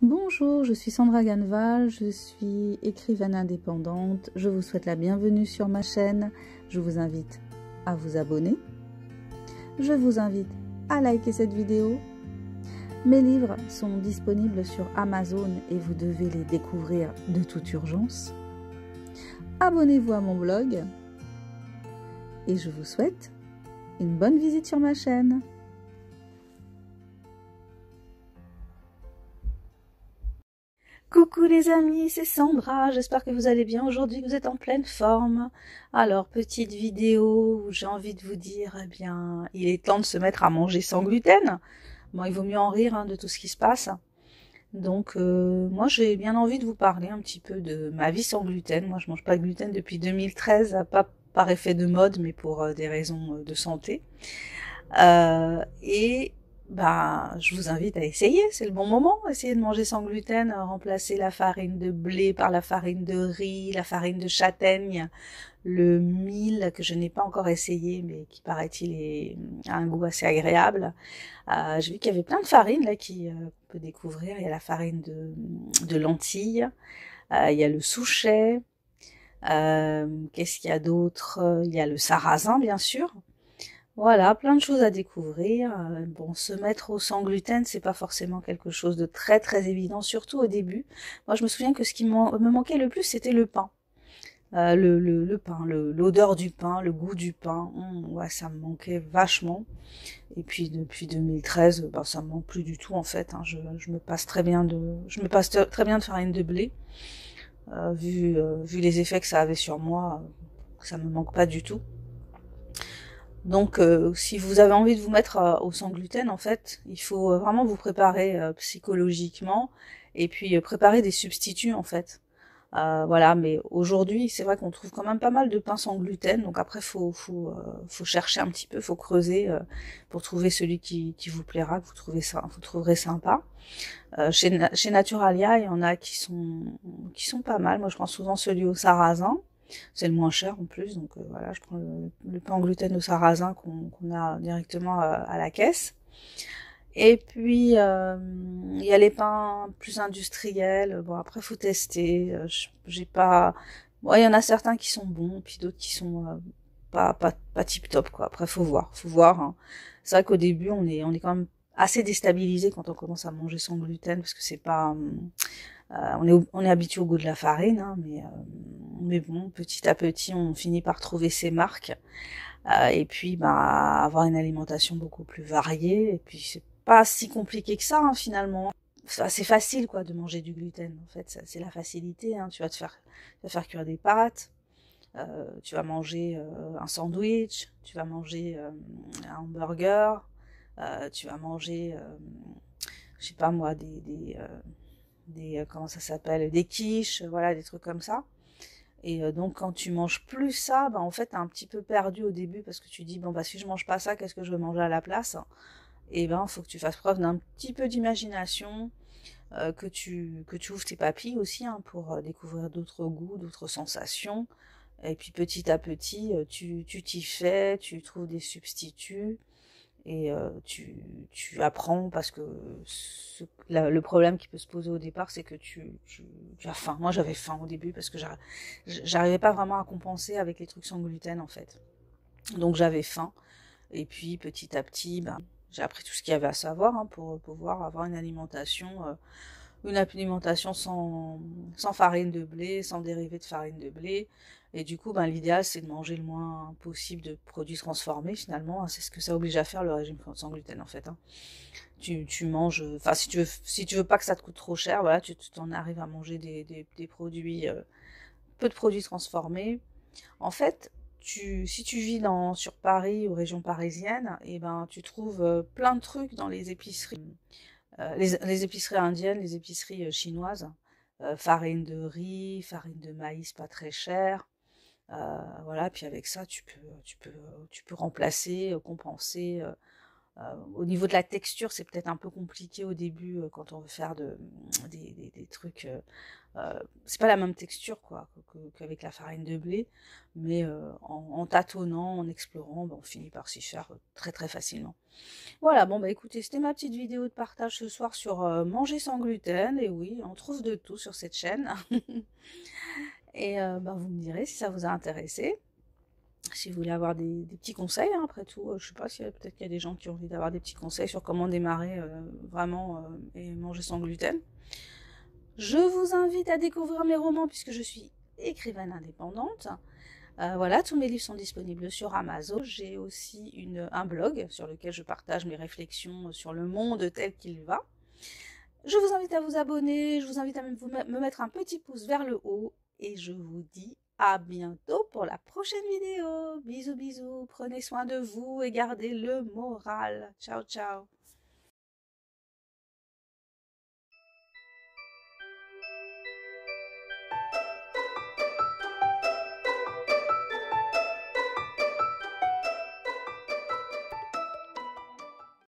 Bonjour, je suis Sandra Ganval, je suis écrivaine indépendante. Je vous souhaite la bienvenue sur ma chaîne. Je vous invite à vous abonner. Je vous invite à liker cette vidéo. Mes livres sont disponibles sur Amazon et vous devez les découvrir de toute urgence. Abonnez-vous à mon blog et je vous souhaite une bonne visite sur ma chaîne. Coucou les amis, c'est Sandra, j'espère que vous allez bien aujourd'hui, que vous êtes en pleine forme. Alors, petite vidéo où j'ai envie de vous dire, eh bien, il est temps de se mettre à manger sans gluten. Bon, il vaut mieux en rire de tout ce qui se passe. Donc, moi, j'ai bien envie de vous parler un petit peu de ma vie sans gluten. Moi, je mange pas de gluten depuis 2013, pas par effet de mode, mais pour des raisons de santé. Je vous invite à essayer, c'est le bon moment, essayez de manger sans gluten, remplacer la farine de blé par la farine de riz, la farine de châtaigne, le mil que je n'ai pas encore essayé, mais qui paraît-il a un goût assez agréable. J'ai vu qu'il y avait plein de farines là qu'on peut découvrir. Il y a la farine de lentilles, il y a le souchet, qu'est-ce qu'il y a d'autre? Il y a le sarrasin bien sûr. Voilà, plein de choses à découvrir. Bon, se mettre au sans gluten, c'est pas forcément quelque chose de très très évident, surtout au début. Moi, je me souviens que ce qui me manquait le plus, c'était le pain. Le pain, l'odeur du pain, le goût du pain, ouais, ça me manquait vachement. Et puis depuis 2013, ça me manque plus du tout en fait. Je me passe très bien très bien de farine de blé. Vu les effets que ça avait sur moi, ça me manque pas du tout. Donc, si vous avez envie de vous mettre au sans gluten, en fait, il faut vraiment vous préparer psychologiquement et puis préparer des substituts, en fait. Voilà, mais aujourd'hui, c'est vrai qu'on trouve quand même pas mal de pains sans gluten. Donc après, faut chercher un petit peu, faut creuser pour trouver celui qui vous plaira, que vous trouverez sympa. Chez Naturalia, il y en a qui sont pas mal. Moi, je prends souvent celui au sarrasin. C'est le moins cher en plus, donc voilà, je prends le pain en gluten au sarrasin qu'on a directement à la caisse. Et puis il y a les pains plus industriels. Bon, après faut tester. J'ai pas. Bon, il y en a certains qui sont bons, puis d'autres qui sont pas tip top quoi. Après faut voir. Hein. C'est vrai qu'au début on est quand même assez déstabilisé quand on commence à manger sans gluten parce que c'est pas on est habitué au goût de la farine, hein, mais bon, petit à petit, on finit par trouver ses marques et puis avoir une alimentation beaucoup plus variée. Et puis c'est pas si compliqué que ça hein, finalement. C'est assez facile quoi de manger du gluten. En fait, c'est la facilité. Hein. Tu vas faire cuire des pâtes. Tu vas manger un sandwich. Tu vas manger un hamburger. Tu vas manger, je sais pas moi, comment ça s'appelle, des quiches, voilà, des trucs comme ça. Et donc quand tu manges plus ça, en fait t'es un petit peu perdu au début parce que tu dis bon si je mange pas ça, qu'est-ce que je vais manger à la place? Et faut que tu fasses preuve d'un petit peu d'imagination, que tu ouvres tes papilles aussi hein, pour découvrir d'autres goûts, d'autres sensations. Et puis petit à petit, tu t'y fais, tu trouves des substituts. Et tu apprends parce que le problème qui peut se poser au départ, c'est que tu as faim. Moi, j'avais faim au début parce que j'arrivais pas vraiment à compenser avec les trucs sans gluten, en fait. Donc, j'avais faim. Et puis, petit à petit, j'ai appris tout ce qu'il y avait à savoir hein, pour pouvoir avoir une alimentation sans farine de blé, sans dérivés de farine de blé. Et du coup, l'idéal, c'est de manger le moins possible de produits transformés, finalement. Hein. C'est ce que ça oblige à faire, le régime sans gluten, en fait. Hein. Tu manges... Enfin, si tu veux pas que ça te coûte trop cher, voilà, tu t'en arrives à manger des produits... peu de produits transformés. En fait, si tu vis sur Paris ou région parisienne, tu trouves plein de trucs dans les épiceries. Les épiceries indiennes, les épiceries chinoises, farine de riz, farine de maïs pas très chère, voilà. Puis avec ça, tu peux remplacer, compenser Au niveau de la texture, c'est peut-être un peu compliqué au début quand on veut faire des trucs. C'est pas la même texture quoi qu'avec la farine de blé, mais en tâtonnant, en explorant, on finit par s'y faire très très facilement. Voilà, bon bah écoutez, c'était ma petite vidéo de partage ce soir sur manger sans gluten. Et oui, on trouve de tout sur cette chaîne. Et vous me direz si ça vous a intéressé. Si vous voulez avoir des petits conseils, hein, après tout, je sais pas, peut-être qu'il y a des gens qui ont envie d'avoir des petits conseils sur comment démarrer vraiment et manger sans gluten. Je vous invite à découvrir mes romans puisque je suis écrivaine indépendante. Voilà, tous mes livres sont disponibles sur Amazon. J'ai aussi un blog sur lequel je partage mes réflexions sur le monde tel qu'il va. Je vous invite à vous abonner, je vous invite à me mettre un petit pouce vers le haut et je vous dis à bientôt pour la prochaine vidéo. Bisous bisous, prenez soin de vous et gardez le moral. Ciao ciao.